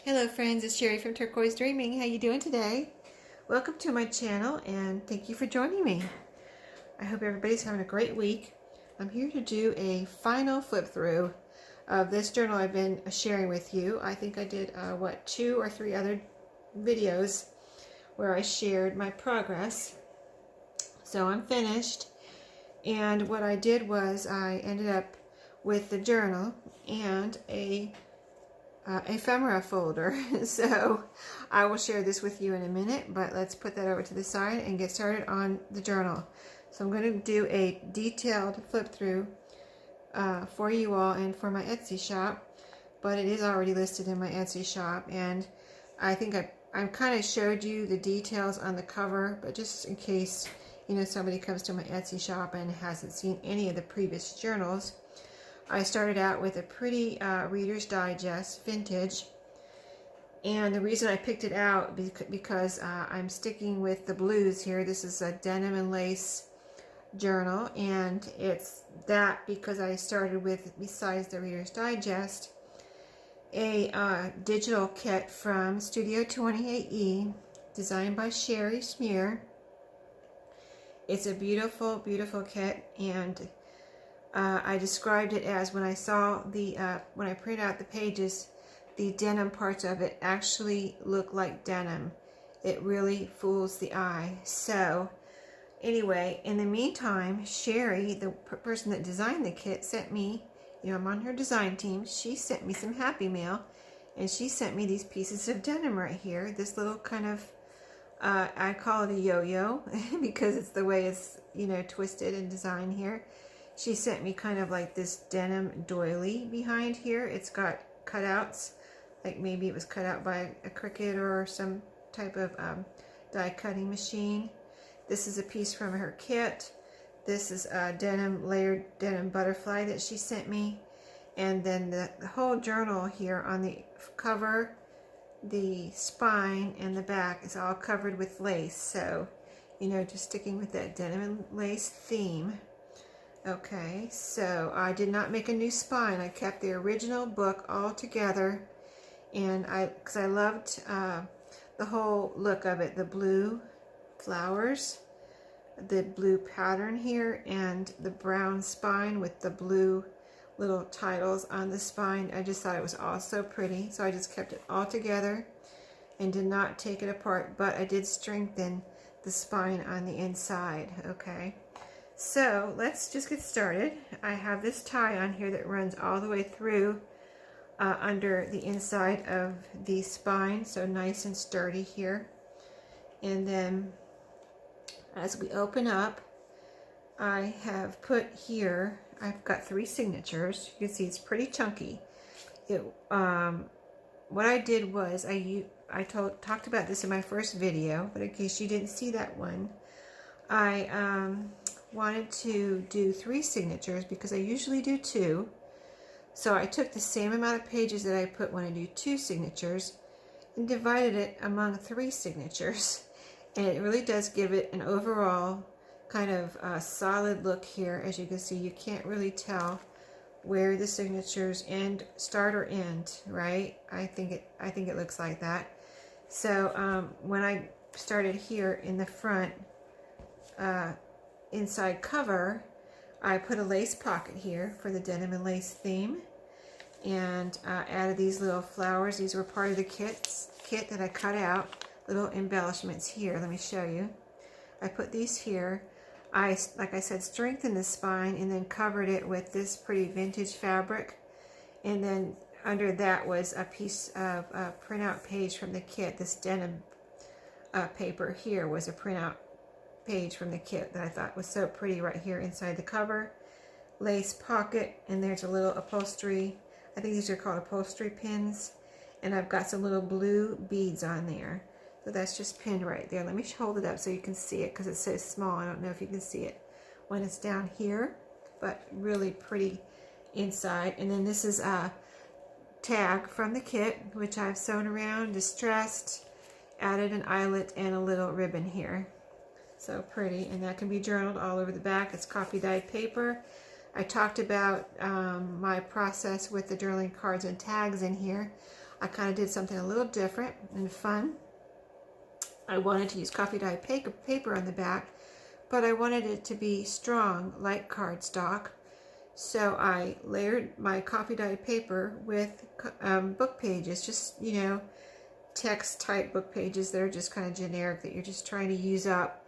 Hello friends, it's Sherry from Turquoise Dreaming. How you doing today? Welcome to my channel and thank you for joining me. I hope everybody's having a great week. I'm here to do a final flip through of this journal I've been sharing with you. I think I did 2 or 3 other videos where I shared my progress. So I'm finished, and what I did was I ended up with the journal and a ephemera folder. So I will share this with you in a minute, but let's put that over to the side and get started on the journal. So I'm going to do a detailed flip through for you all and for my Etsy shop, but it is already listed in my Etsy shop, and I think I kind of showed you the details on the cover, but just in case somebody comes to my Etsy shop and hasn't seen any of the previous journals, I started out with a pretty Reader's Digest vintage, and the reason I picked it out because I'm sticking with the blues here. This is a denim and lace journal, and it's that because I started with, besides the Reader's Digest, a digital kit from Studio 28E designed by Sherry Smear. It's a beautiful, beautiful kit, and I described it as, when I saw the, when I printed out the pages, the denim parts of it actually look like denim. It really fools the eye. So anyway, in the meantime, Sherry, the person that designed the kit, sent me, I'm on her design team, she sent me some Happy Mail, and she sent me these pieces of denim right here. This little kind of, I call it a yo-yo because it's the way it's, twisted and designed here. She sent me kind of like this denim doily behind here. It's got cutouts, like maybe it was cut out by a Cricut or some type of die cutting machine. This is a piece from her kit. This is a denim, layered denim butterfly that she sent me. And then the whole journal here on the cover, the spine, and the back is all covered with lace. So, just sticking with that denim and lace theme. Okay, so I did not make a new spine. I kept the original book all together, and because I loved the whole look of it, the blue flowers, the blue pattern here, and the brown spine with the blue little titles on the spine. I just thought it was all so pretty, so I just kept it all together and did not take it apart, but I did strengthen the spine on the inside. Okay. So let's just get started. I have this tie on here that runs all the way through under the inside of the spine, so nice and sturdy here. And then as we open up, I have put here, I've got 3 signatures. You can see it's pretty chunky. What I did was, I talked about this in my first video, but in case you didn't see that one, I wanted to do 3 signatures because I usually do 2. So I took the same amount of pages that I put when I do 2 signatures and divided it among 3 signatures. And it really does give it an overall kind of solid look here. As you can see, you can't really tell where the signatures start or end, right? I think it looks like that. So when I started here in the front, inside cover, I put a lace pocket here for the denim and lace theme, and added these little flowers. These were part of the kit that I cut out, little embellishments here. Let me show you. I put these here. Like I said, strengthened the spine and then covered it with this pretty vintage fabric, and then under that was a piece of printout page from the kit. This denim paper here was a printout page from the kit that I thought was so pretty right here inside the cover. Lace pocket, and there's a little upholstery, I think these are called upholstery pins, and I've got some little blue beads on there. So that's just pinned right there. Let me hold it up so you can see it because it's so small. I don't know if you can see it when it's down here, but really pretty inside. And then this is a tag from the kit, which I've sewn around, distressed, added an eyelet and a little ribbon here. So pretty, and that can be journaled all over the back. It's copy dyed paper. I talked about my process with the journaling cards and tags in here. I kind of did something a little different and fun. I wanted to use coffee dye paper on the back, but I wanted it to be strong like cardstock. So I layered my coffee dye paper with book pages, just, you know, text type book pages that are just kind of generic that you're just trying to use up.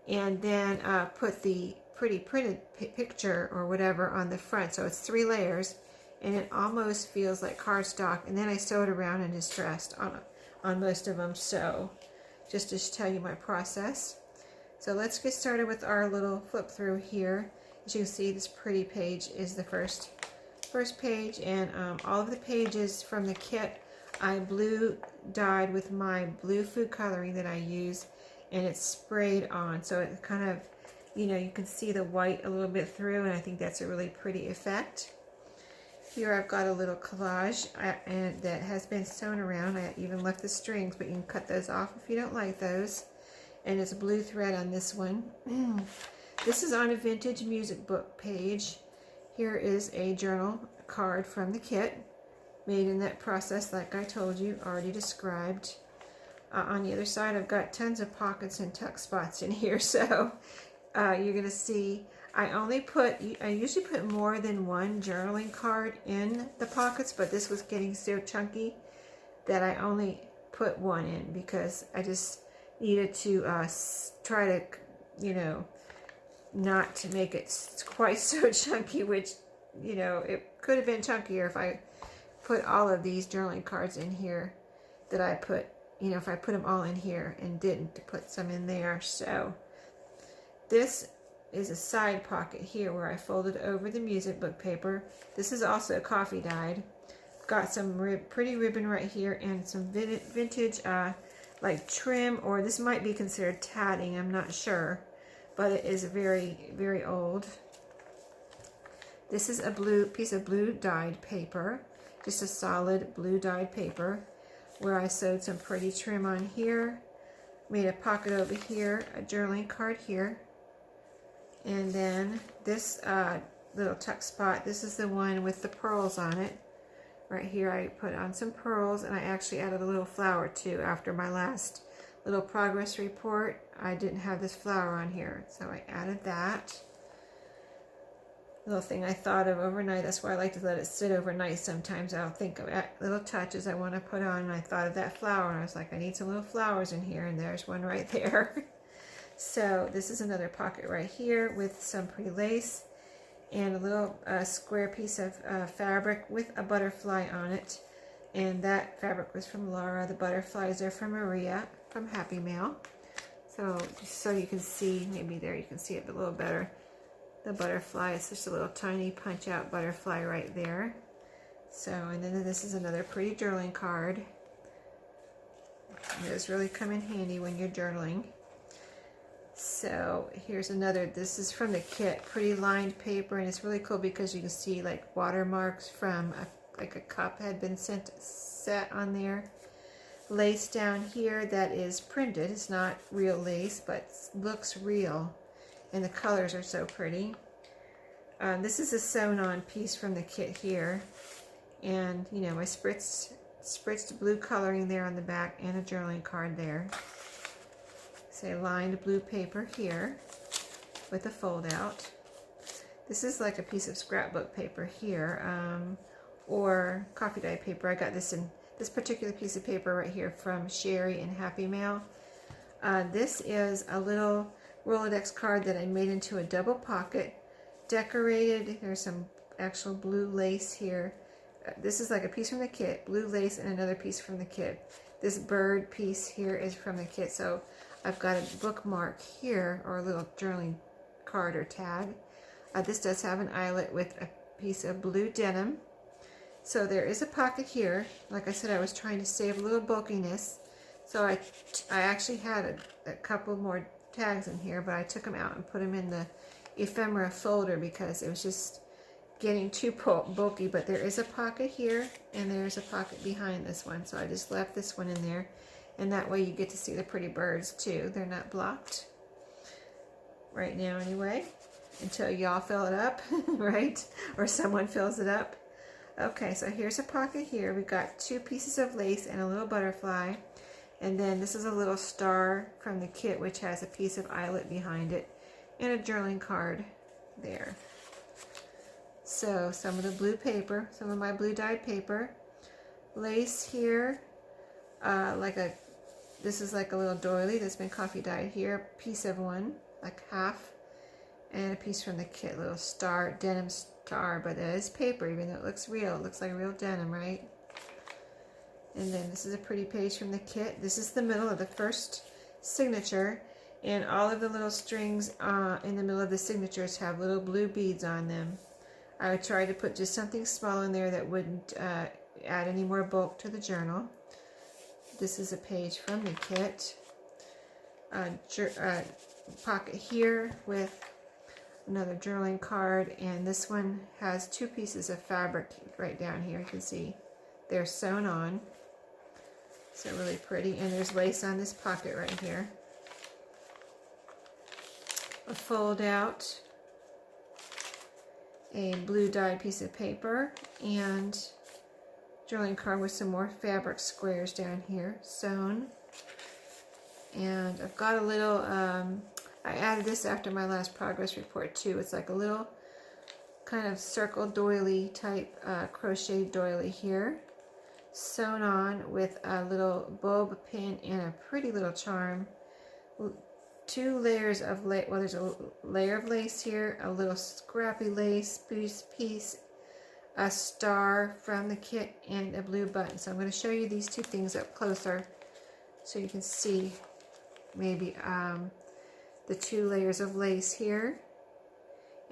And then put the pretty printed picture or whatever on the front. So it's 3 layers and it almost feels like cardstock. And then I sewed around in distressed on most of them. So just to tell you my process. So let's get started with our little flip through here. As you can see, this pretty page is the first page, and all of the pages from the kit I blue dyed with my blue food coloring that I use, and it's sprayed on, so it kind of, you know, you can see the white a little bit through, and I think that's a really pretty effect. Here I've got a little collage and that has been sewn around. I even left the strings, but you can cut those off if you don't like those. And it's blue thread on this one. This is on a vintage music book page. Here is a journal card from the kit, made in that process like I told you, already described. On the other side, I've got tons of pockets and tuck spots in here, so you're going to see I usually put more than one journaling card in the pockets, but this was getting so chunky that I only put one in because I just needed to try to, you know, not to make it quite so chunky, which, you know, it could have been chunkier if I put all of these journaling cards in here that I put, you know, if I put them all in here and didn't put some in there. So this is a side pocket here where I folded over the music book paper. This is also coffee dyed. Got some pretty ribbon right here and some vintage like trim, or this might be considered tatting, I'm not sure, but it is very, very old. This is a piece of blue dyed paper, just a solid blue dyed paper, where I sewed some pretty trim on here, made a pocket over here, a journaling card here, and then this little tuck spot, this is the one with the pearls on it. Right here I put on some pearls, and I actually added a little flower too. After my last little progress report, I didn't have this flower on here, so I added that. Little thing I thought of overnight, that's why I like to let it sit overnight. Sometimes I'll think of little touches I want to put on, and I thought of that flower, and I was like, I need some little flowers in here, and there's one right there. So this is another pocket right here with some pretty lace and a little square piece of fabric with a butterfly on it. And that fabric was from Laura. The butterflies are from Maria from Happy Mail. So just so you can see, maybe there you can see it a little better. The butterfly, it's just a little tiny punch out butterfly right there. So, and then this is another pretty journaling card. Those really come in handy when you're journaling. So here's another, this is from the kit, pretty lined paper, and it's really cool because you can see like watermarks from like a cup had been set on there. Lace down here that is printed, it's not real lace, but looks real, and the colors are so pretty. This is a sewn on piece from the kit here, and you know, I spritzed blue coloring there on the back and a journaling card there. Say lined blue paper here with a fold out. This is like a piece of scrapbook paper here, or coffee dye paper. I got this in this particular piece of paper right here from Sherry and Happy Mail. This is a little Rolodex card that I made into a double pocket, decorated. There's some actual blue lace here. This is like a piece from the kit, blue lace, and another piece from the kit. This bird piece here is from the kit, so I've got a bookmark here, or a little journaling card or tag. This does have an eyelet with a piece of blue denim. So there is a pocket here. Like I said, I was trying to save a little bulkiness. So I actually had a couple more tags in here, but I took them out and put them in the ephemera folder because it was just getting too bulky. But there is a pocket here, and there's a pocket behind this one. So I just left this one in there. And that way you get to see the pretty birds too. They're not blocked right now anyway, until y'all fill it up, right? Or someone fills it up. Okay, so here's a pocket here. We've got 2 pieces of lace and a little butterfly. And then this is a little star from the kit, which has a piece of eyelet behind it and a journaling card there. So some of the blue paper, some of my blue dyed paper. Lace here, this is like a little doily that's been coffee dyed here. Piece of one, like half. And a piece from the kit, little star, denim star, but it is paper, even though it looks real. It looks like real denim, right? And then this is a pretty page from the kit. This is the middle of the first signature, and all of the little strings in the middle of the signatures have little blue beads on them. I would try to put just something small in there that wouldn't add any more bulk to the journal. This is a page from the kit. Pocket here with another journaling card, and this one has 2 pieces of fabric right down here. You can see they're sewn on, so really pretty. And there's lace on this pocket right here. A fold out, a blue dyed piece of paper, and journaling card with some more fabric squares down here sewn. And I've got a little I added this after my last progress report too. It's like a little kind of circle doily type crocheted doily here, sewn on with a little bulb pin and a pretty little charm. 2 layers of lace. Well, there's a layer of lace here, a little scrappy lace piece, a star from the kit, and a blue button. So I'm going to show you these 2 things up closer so you can see maybe the 2 layers of lace here,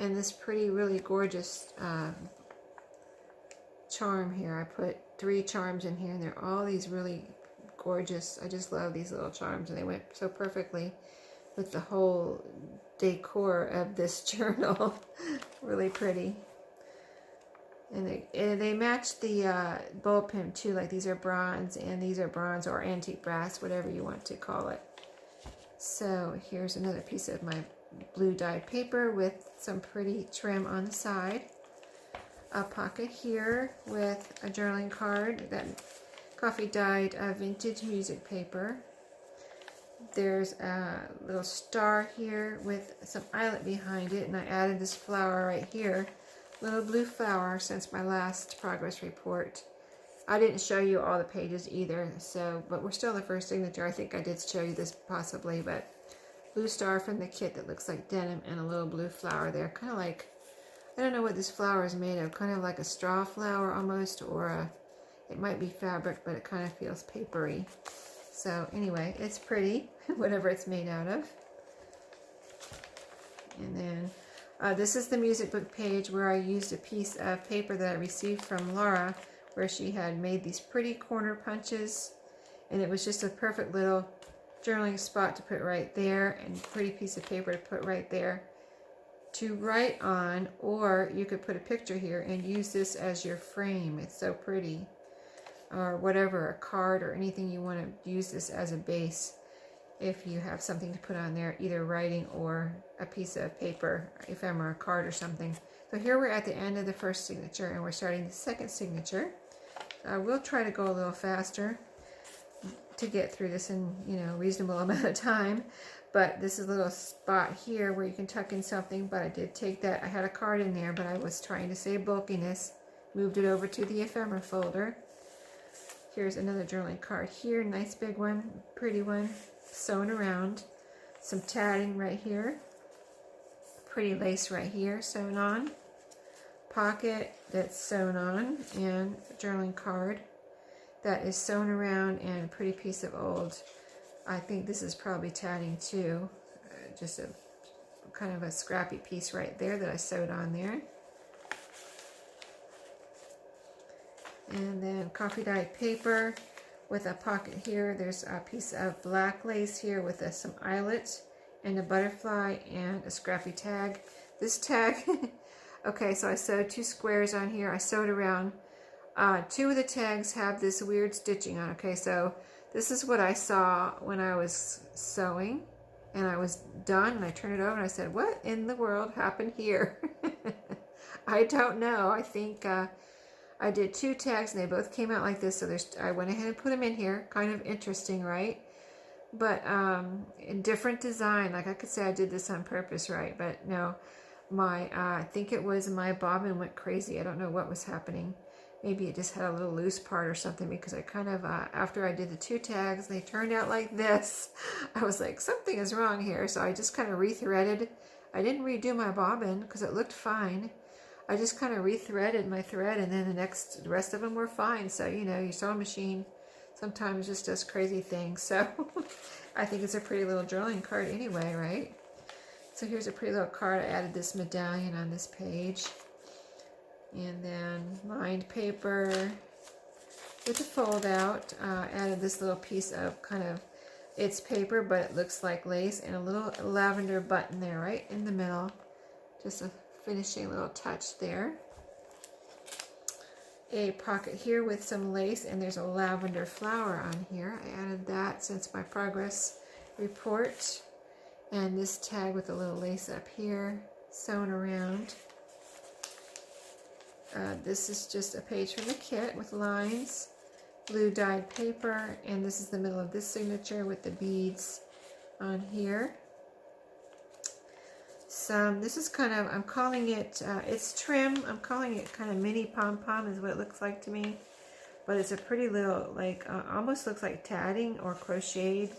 and this pretty, really gorgeous charm here. I put 3 charms in here, and they're all these really gorgeous. I just love these little charms, and they went so perfectly with the whole decor of this journal. Really pretty. And they match the bulb pin too. Like these are bronze, and these are bronze or antique brass, whatever you want to call it. So here's another piece of my blue dyed paper with some pretty trim on the side. A pocket here with a journaling card, that coffee dyed vintage music paper. There's a little star here with some eyelet behind it, and I added this flower right here, little blue flower, since my last progress report. I didn't show you all the pages either, but we're still in the first signature. I think I did show you this possibly, but blue star from the kit that looks like denim, and a little blue flower there, kind of like, I don't know what this flower is made of, kind of like a straw flower almost, or it might be fabric, but it kind of feels papery. So anyway, it's pretty, whatever it's made out of. And then this is the music book page where I used a piece of paper that I received from Laura, where she had made these pretty corner punches, and it was just a perfect little journaling spot to put right there, and a pretty piece of paper to put right there to write on, or you could put a picture here and use this as your frame. It's so pretty. Or whatever, a card or anything you want to use this as a base if you have something to put on there, either writing or a piece of paper, ephemera card or something. So here we're at the end of the first signature, and we're starting the second signature. We'll try to go a little faster to get through this in, a reasonable amount of time. But this is a little spot here where you can tuck in something, but I did take that. I had a card in there, but I was trying to save bulkiness. Moved it over to the ephemera folder. Here's another journaling card here, nice big one, pretty one, sewn around. Some tatting right here. Pretty lace right here, sewn on. Pocket that's sewn on, and a journaling card that is sewn around, and a pretty piece of old, I think this is probably tatting too. Just a kind of a scrappy piece right there that I sewed on there. And then coffee dyed paper with a pocket here. There's a piece of black lace here with some eyelets and a butterfly and a scrappy tag. This tag, okay, so I sewed 2 squares on here. I sewed around. 2 of the tags have this weird stitching on. Okay, so this is what I saw when I was sewing, and I was done, and I turned it over and I said, what in the world happened here? I don't know. I think I did 2 tags and they both came out like this, so I went ahead and put them in here. Kind of interesting, right? But in different design. Like I could say I did this on purpose, right? But no, I think it was my bobbin went crazy. I don't know what was happening. Maybe it just had a little loose part or something, because I kind of, after I did the 2 tags, they turned out like this. I was like, something is wrong here. So I just kind of rethreaded. I didn't redo my bobbin because it looked fine. I just kind of rethreaded my thread, and then the rest of them were fine. So, you know, your sewing machine sometimes just does crazy things. So I think it's a pretty little drawing card anyway, right? So here's a pretty little card. I added this medallion on this page. And then lined paper with a fold out. Added this little piece of it's paper, but it looks like lace, and a little lavender button there right in the middle. Just a finishing little touch there. A pocket here with some lace, and there's a lavender flower on here. I added that since my progress report. And this tag with a little lace up here sewn around. This is just a page from the kit with lines, blue dyed paper, and this is the middle of this signature with the beads on here. This is kind of, I'm calling it, it's trim. I'm calling it kind of mini pom-pom is what it looks like to me. But it's a pretty little, like, almost looks like tatting or crocheted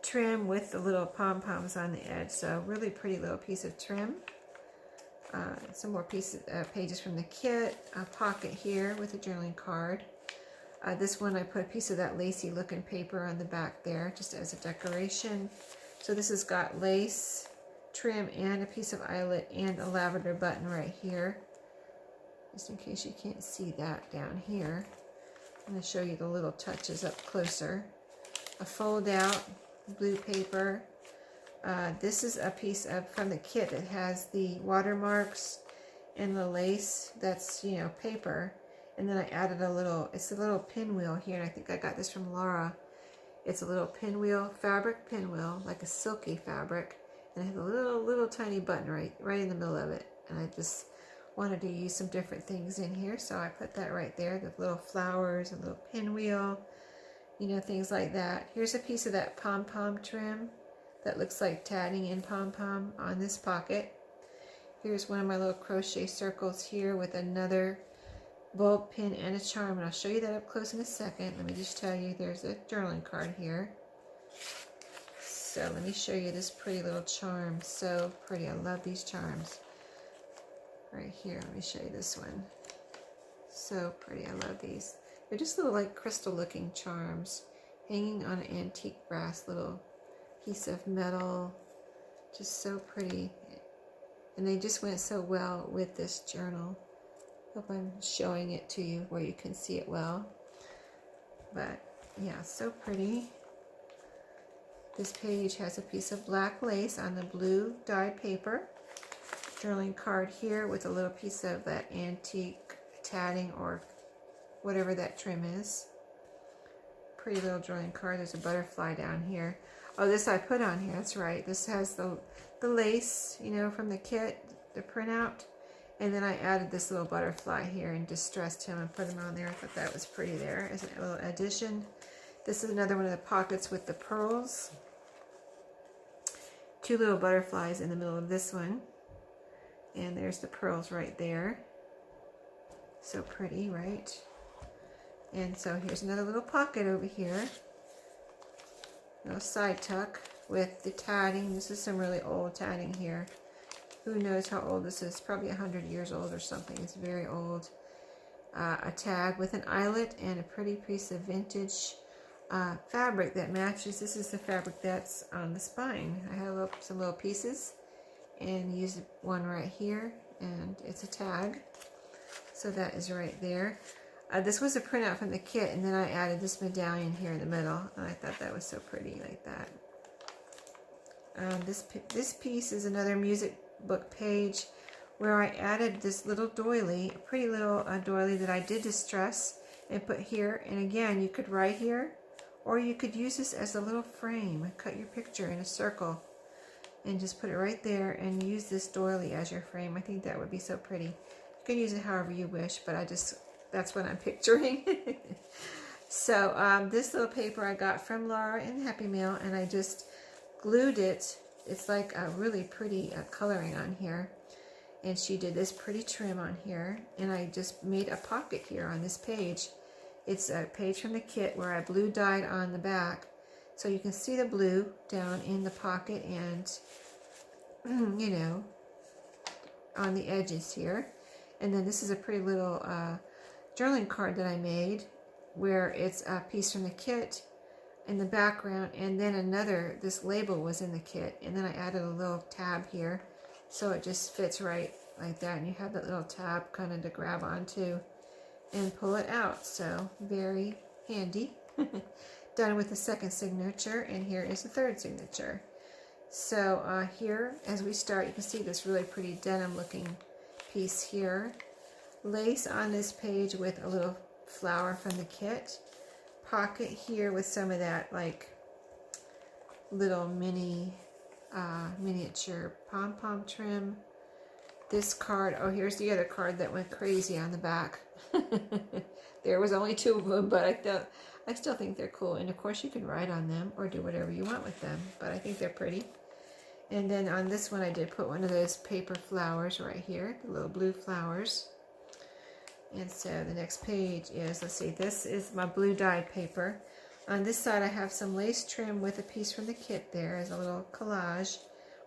trim with the little pom-poms on the edge. So really pretty little piece of trim. Some more pages from the kit, a pocket here with a journaling card. This one I put a piece of that lacy looking paper on the back there just as a decoration. So this has got lace, trim, and a piece of eyelet and a lavender button right here. Just in case you can't see that down here. I'm going to show you the little touches up closer. A fold out blue paper. This is a piece from the kit that has the watermarks and the lace that's, you know, paper. And then I added it's a little pinwheel here, and I think I got this from Laura. It's a little pinwheel, fabric pinwheel, like a silky fabric. And it has a little tiny button right in the middle of it. And I just wanted to use some different things in here, so I put that right there, the little flowers, a little pinwheel, you know, things like that. Here's a piece of that pom-pom trim that looks like tatting in pom-pom on this pocket. Here's one of my little crochet circles here with another bulb pin and a charm, and I'll show you that up close in a second. Let me just tell you, there's a journaling card here. So let me show you this pretty little charm. So pretty. I love these charms. Right here, let me show you this one. So pretty. I love these. They're just little like crystal looking charms hanging on an antique brass little piece of metal. Just so pretty. And they just went so well with this journal. Hope I'm showing it to you where you can see it well. But yeah, so pretty. This page has a piece of black lace on the blue dyed paper. Journaling card here with a little piece of that antique tatting or whatever that trim is. Pretty little journaling card. There's a butterfly down here. Oh, this I put on here. That's right. This has the lace, you know, from the kit, the printout. And then I added this little butterfly here and distressed him and put him on there. I thought that was pretty there as a little addition. This is another one of the pockets with the pearls. 2 little butterflies in the middle of this one. And there's the pearls right there. So pretty, right? And so here's another little pocket over here. A little side tuck with the tatting. This is some really old tatting here. Who knows how old this is? Probably 100 years old or something. It's very old. A tag with an eyelet and a pretty piece of vintage fabric that matches. This is the fabric that's on the spine. I have some little pieces and used one right here, and it's a tag. So that is right there. This was a printout from the kit, and then I added this medallion here in the middle, and I thought that was so pretty like that. This piece is another music book page where I added this little doily, a pretty little doily that I did distress and put here. And again, you could write here, or you could use this as a little frame. Cut your picture in a circle and just put it right there and use this doily as your frame. I think that would be so pretty. You can use it however you wish, but I just that's what I'm picturing. So this little paper I got from Laura in Happy Mail, and I just glued it. It's like a really pretty coloring on here. And she did this pretty trim on here, and I just made a pocket here on this page. It's a page from the kit where I blue dyed on the back, so you can see the blue down in the pocket and, you know, on the edges here. And then this is a pretty little journaling card that I made where it's a piece from the kit in the background, and then this label was in the kit, and then I added a little tab here. So it just fits right like that, and you have that little tab kind of to grab onto and pull it out. So very handy. Done with the second signature, and here is the third signature. So here, as we start, you can see this really pretty denim looking piece here. Lace on this page with a little flower from the kit. Pocket here with some of that like little mini miniature pom-pom trim. This card, oh, here's the other card that went crazy on the back. There was only 2 of them, but I still think they're cool. And of course you can write on them or do whatever you want with them, but I think they're pretty. And then on this one I did put one of those paper flowers right here, the little blue flowers. And so the next page is, let's see, this is my blue dyed paper. On this side I have some lace trim with a piece from the kit there as a little collage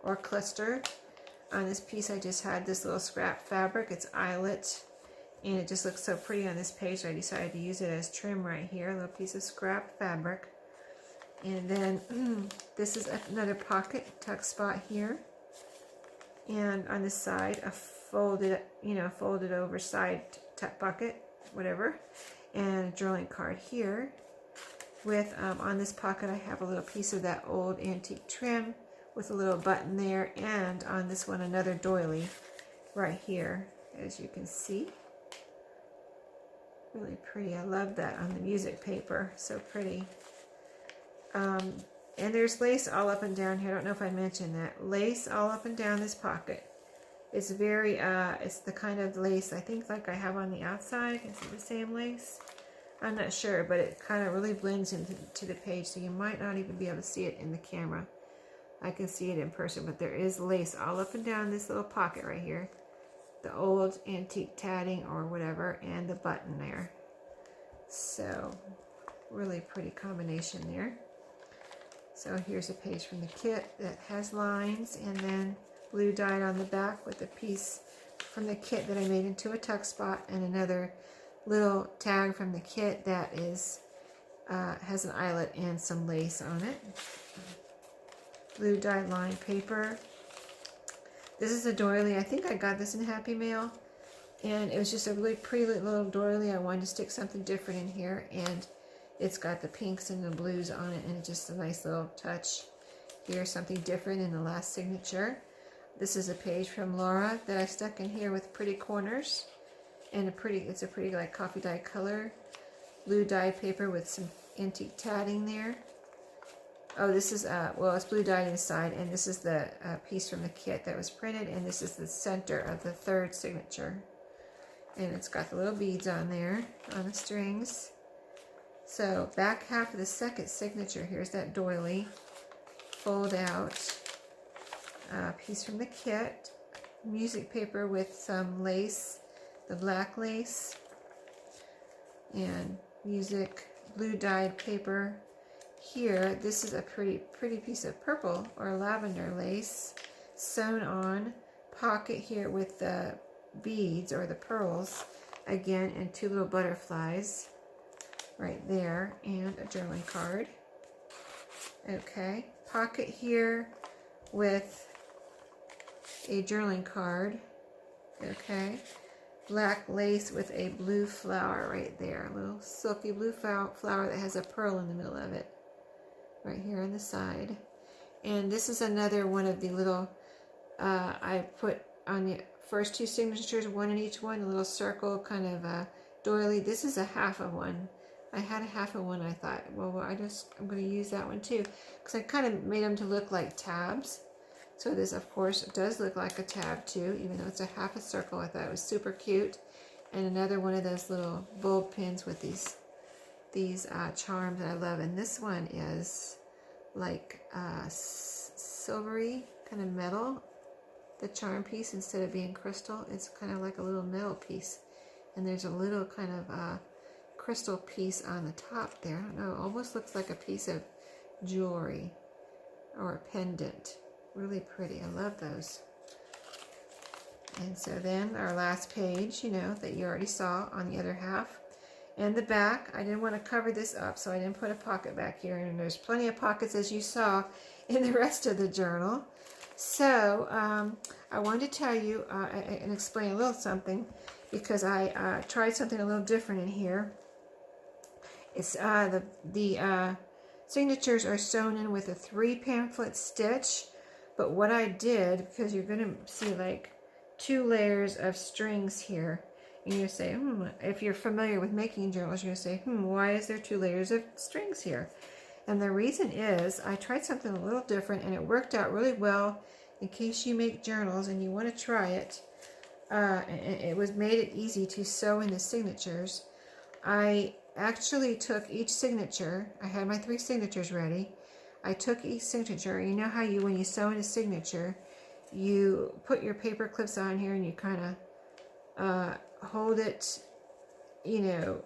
or cluster. On this piece I just had this little scrap fabric. It's eyelet, and it just looks so pretty on this page, so I decided to use it as trim right here, a little piece of scrap fabric. And then this is another pocket tuck spot here. And on this side, a folded, folded over side tuck pocket, whatever. And a journaling card here. With, on this pocket, I have a little piece of that old antique trim with a little button there. And on this one, another doily right here, as you can see. Really pretty. I love that on the music paper. So pretty. And there's lace all up and down here. I don't know if I mentioned that. Lace all up and down this pocket. It's very, it's the kind of lace I think like I have on the outside. Is it the same lace? I'm not sure, but it kind of really blends into the page, so you might not even be able to see it in the camera. I can see it in person, but there is lace all up and down this little pocket right here. The old antique tatting or whatever, and the button there. So, really pretty combination there. So here's a page from the kit that has lines, and then blue dyed on the back with a piece from the kit that I made into a tuck spot, and another little tag from the kit that is has an eyelet and some lace on it. Blue dyed lined paper. This is a doily. I think I got this in Happy Mail, and it was just a really pretty little doily. I wanted to stick something different in here, and it's got the pinks and the blues on it, and just a nice little touch here, something different in the last signature. This is a page from Laura that I stuck in here with pretty corners, and it's a pretty like coffee dye color. Blue dye paper with some antique tatting there. Oh, this is, well, it's blue dyed inside, and this is the piece from the kit that was printed, and this is the center of the third signature. And it's got the little beads on there, on the strings. So, back half of the second signature, here's that doily. Fold out, piece from the kit. Music paper with some lace, the black lace. And music, blue dyed paper. Here, this is a pretty piece of purple or lavender lace sewn on. Pocket here with the beads or the pearls again, and 2 little butterflies right there, and a journaling card. Okay, pocket here with a journaling card. Okay, black lace with a blue flower right there, a little silky blue flower that has a pearl in the middle of it. Right here on the side. And this is another one of the little, I put on the first 2 signatures, one in each one, a little circle kind of doily. This is a half of one. I had a half of one. I thought, well, I'm going to use that one too, because I kind of made them to look like tabs. So this, of course, does look like a tab too, even though it's a half a circle. I thought it was super cute. and another one of those little bulb pins with these charms that I love. And this one is like silvery kind of metal. The charm piece, instead of being crystal, it's kind of like a little metal piece, and there's a little kind of crystal piece on the top there. I don't know, it almost looks like a piece of jewelry or a pendant. Really pretty. I love those. And so then our last page, you know, that you already saw on the other half. And the back, I didn't want to cover this up, so I didn't put a pocket back here. And there's plenty of pockets, as you saw, in the rest of the journal. So I wanted to tell you and explain a little something, because I tried something a little different in here. It's the signatures are sewn in with a 3 pamphlet stitch, but what I did, because you're going to see like 2 layers of strings here, and you say, if you're familiar with making journals, you're going to say, why is there 2 layers of strings here? And the reason is I tried something a little different, and it worked out really well. In case you make journals and you want to try it, it made it easy to sew in the signatures. I actually took each signature. I had my 3 signatures ready. I took each signature. You know how when you sew in a signature, you put your paper clips on here and you kind of hold it, you know,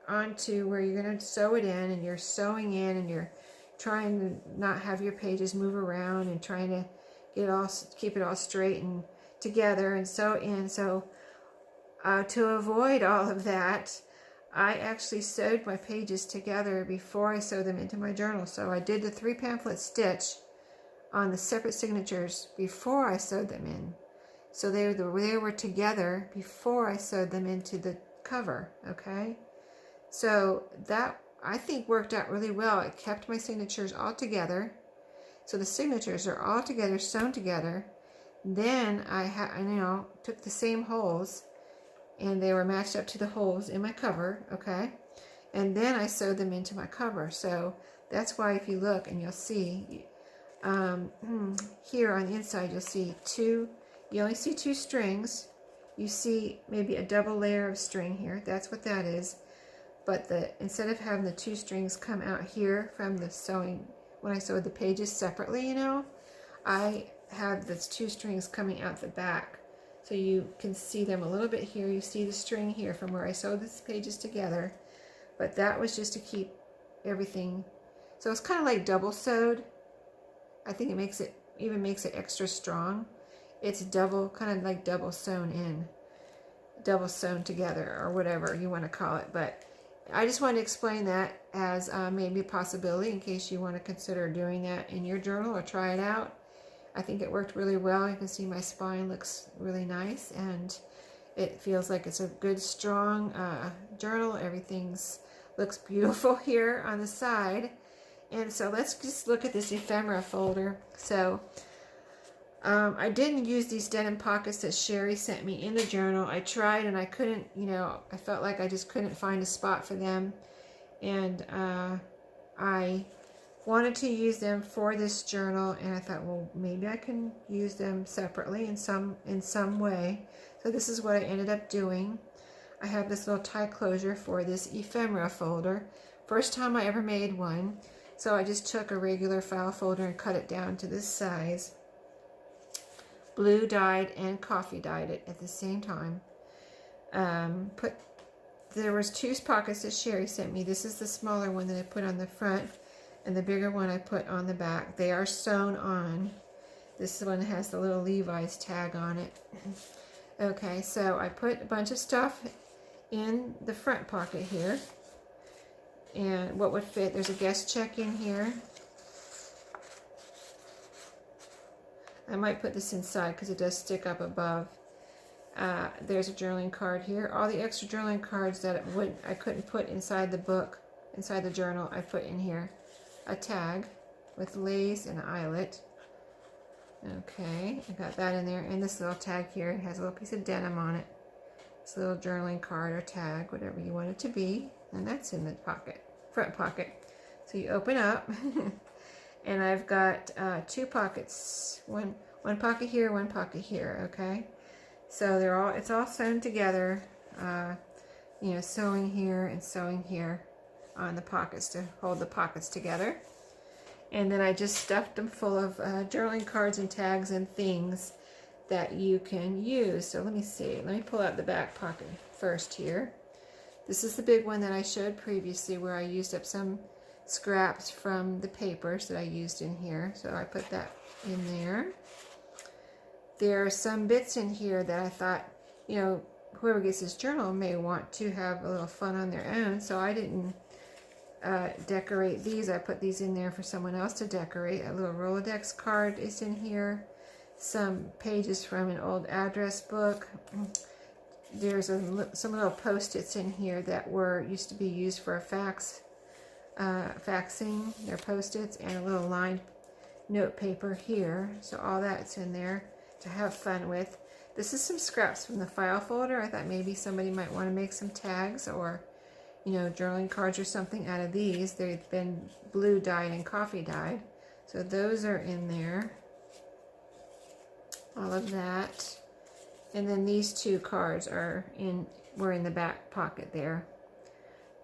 onto where you're going to sew it in, and you're sewing in, and you're trying to not have your pages move around, and trying to keep it all straight and together and sew in. So to avoid all of that, I actually sewed my pages together before I sewed them into my journal. So I did the 3 pamphlet stitch on the separate signatures before I sewed them in. So they were together before I sewed them into the cover, okay? So that, I think, worked out really well. It kept my signatures all together. So the signatures are all together, sewn together. Then I took the same holes, and they were matched up to the holes in my cover, okay? And then I sewed them into my cover. So that's why, if you look, and you'll see, here on the inside, you'll see you only see 2 strings. You see maybe a double layer of string here. That's what that is. But instead of having the 2 strings come out here from the sewing, when I sewed the pages separately, you know, I have the 2 strings coming out the back. So you can see them a little bit here. You see the string here from where I sewed the pages together. But that was just to keep everything. So it's kind of like double sewed. I think it makes it extra strong. It's kind of like double sewn in, double sewn together, or whatever you want to call it. But I just wanted to explain that as maybe a possibility in case you want to consider doing that in your journal or try it out. I think it worked really well. You can see my spine looks really nice, and it feels like it's a good, strong journal. Everything looks beautiful here on the side. And so let's just look at this ephemera folder. So I didn't use these denim pockets that Sherry sent me in the journal. I tried and I couldn't, you know, I felt like I just couldn't find a spot for them. And I wanted to use them for this journal, and I thought, well, maybe I can use them separately in some way. So this is what I ended up doing. I have this little tie closure for this ephemera folder. First time I ever made one. So I just took a regular file folder and cut it down to this size. Blue dyed and coffee dyed it at the same time. There was 2 pockets that Sherry sent me. This is the smaller one that I put on the front, and the bigger one I put on the back. They are sewn on. This one has the little Levi's tag on it. Okay, so I put a bunch of stuff in the front pocket here. And what would fit, there's a guest check in here. I might put this inside because it does stick up above. There's a journaling card here. All the extra journaling cards that I couldn't put inside the book, inside the journal, I put in here. A tag with lace and an eyelet. Okay, I got that in there. And this little tag here, it has a little piece of denim on it. It's a little journaling card or tag, whatever you want it to be. And that's in the pocket, front pocket. So you open up. And I've got 2 pockets, one pocket here, one pocket here, okay? So it's all sewn together. you know, sewing here and sewing here on the pockets to hold the pockets together. And then I just stuffed them full of journaling cards and tags and things that you can use. So let me see. Let me pull out the back pocket first here. This is the big one that I showed previously where I used up some scraps from the papers that I used in here. So I put that in there. There are some bits in here that I thought, you know, whoever gets this journal may want to have a little fun on their own. So I didn't decorate these. I put these in there for someone else to decorate. A little Rolodex card is in here. Some pages from an old address book. There's some little post-its in here that used to be used for a faxing. They're post-its, and a little lined note paper here. So all that's in there to have fun with. This is some scraps from the file folder. I thought maybe somebody might want to make some tags or, you know, journaling cards or something out of these. They've been blue dyed and coffee dyed. So those are in there. All of that. And then these two cards were in the back pocket there.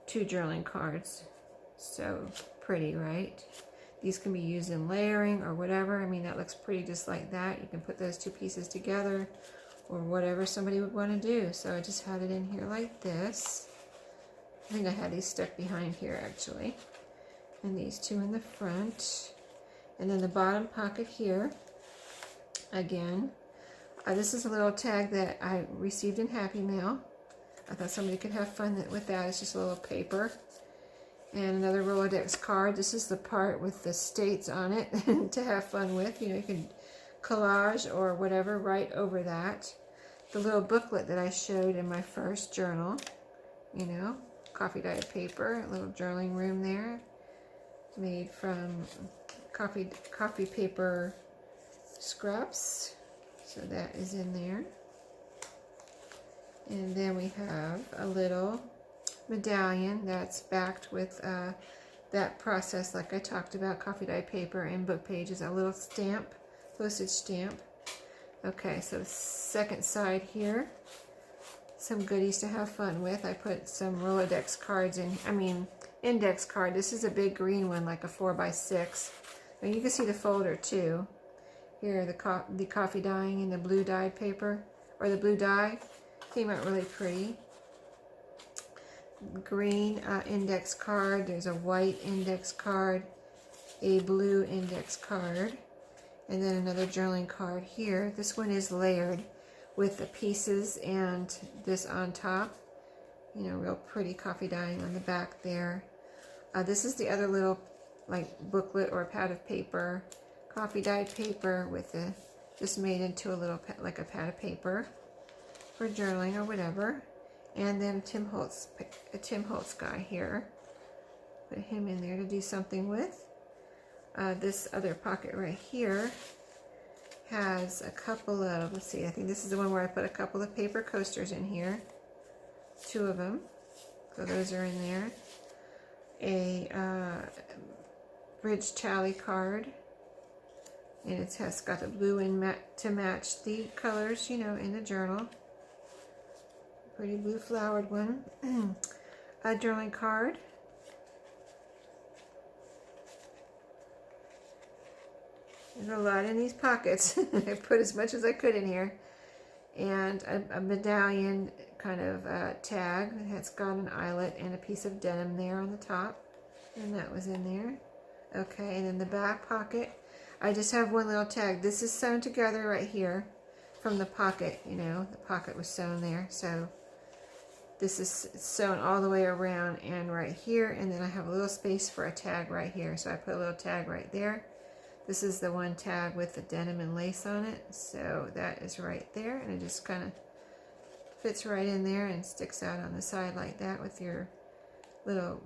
Two journaling cards. So pretty, right? These can be used in layering or whatever. I mean, that looks pretty just like that. You can put those two pieces together or whatever somebody would want to do. So I just had it in here like this. I think I had these stuck behind here actually. And these two in the front. And then the bottom pocket here. Again, this is a little tag that I received in Happy Mail. I thought somebody could have fun with that. It's just a little paper. And another Rolodex card. This is the part with the states on it to have fun with. You know, you can collage or whatever right over that. The little booklet that I showed in my first journal. You know, coffee dyed paper, a little journaling room there. Made from coffee paper scraps. So that is in there. And then we have a little medallion that's backed with that process like I talked about, coffee dyed paper and book pages, a little stamp, postage stamp. Okay, so the second side here, some goodies to have fun with. I put some Rolodex cards in, index card. This is a big green one, like a 4x6. And you can see the folder too. Here, the coffee dyeing and the blue dyed paper, or the blue dye, came out really pretty. Green index card, there's a white index card, a blue index card, and then another journaling card here. This one is layered with the pieces and this on top. You know, real pretty coffee dyeing on the back there. This is the other little like booklet or pad of paper, coffee dyed paper with the just made into a little like a pad of paper for journaling or whatever. And then a Tim Holtz guy here. Put him in there to do something with. This other pocket right here has a couple of, let's see, I think this is the one where I put a couple of paper coasters in here. Two of them. So those are in there. A bridge tally card. And it has got the blue in to match the colors, you know, in the journal. Pretty blue flowered one. A journaling card. There's a lot in these pockets. I put as much as I could in here. And a medallion kind of tag. It's got an eyelet and a piece of denim there on the top. And that was in there. Okay, and in the back pocket, I just have one little tag. This is sewn together right here from the pocket, you know. The pocket was sewn there. So this is sewn all the way around and right here. And then I have a little space for a tag right here. So I put a little tag right there. This is the one tag with the denim and lace on it. So that is right there. And it just kind of fits right in there and sticks out on the side like that with your little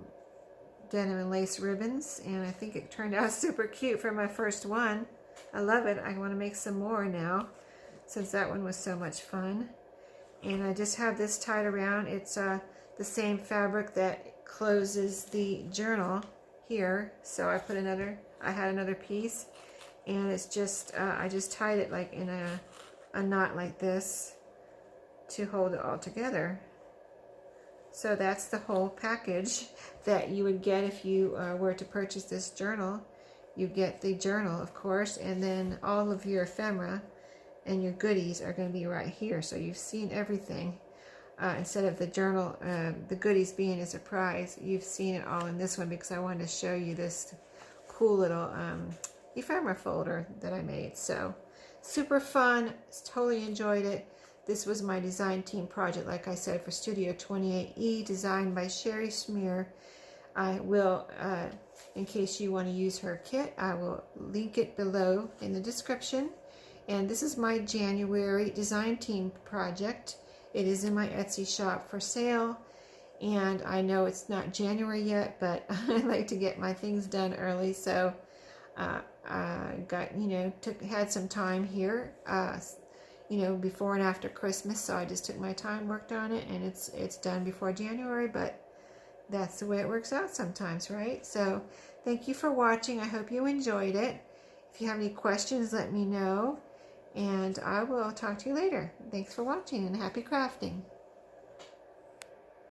denim and lace ribbons. And I think it turned out super cute for my first one. I love it. I want to make some more now since that one was so much fun. And I just have this tied around. It's the same fabric that closes the journal here. So I put I had another piece, and it's just I just tied it like in a knot like this to hold it all together. So that's the whole package that you would get if you were to purchase this journal. You get the journal, of course, and then all of your ephemera and your goodies are going to be right here. So you've seen everything. Instead of the journal, the goodies being a surprise, you've seen it all in this one because I wanted to show you this cool little ephemera folder that I made. So super fun, totally enjoyed it. This was my design team project, like I said, for Studio 28E, designed by Sherry Smear. I will, in case you want to use her kit, I will link it below in the description. And this is my January design team project. It is in my Etsy shop for sale. And I know it's not January yet, but I like to get my things done early. So I got, had some time here, before and after Christmas. So I just took my time, worked on it, and it's done before January, but that's the way it works out sometimes, right? So thank you for watching. I hope you enjoyed it. If you have any questions, let me know, and I will talk to you later. Thanks for watching, and happy crafting.